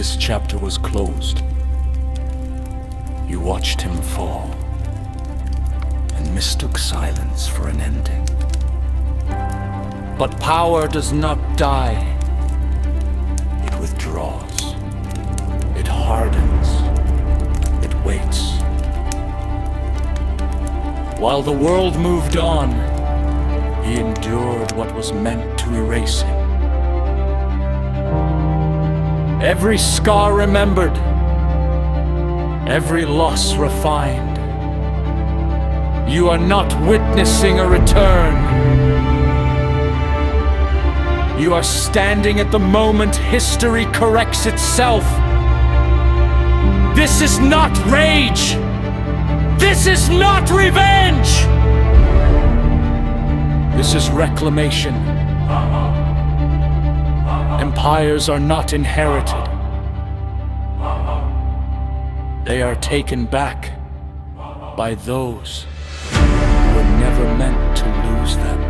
this chapter was closed, you watched him fall and mistook silence for an ending. But power does not die. It withdraws. It hardens. It waits. While the world moved on, he endured what was meant to erase him. Every scar remembered, every loss refined. You are not witnessing a return. You are standing at the moment history corrects itself. This is not rage. This is not revenge. This is reclamation. Empires are not inherited. They are taken back by those who were never meant to lose them.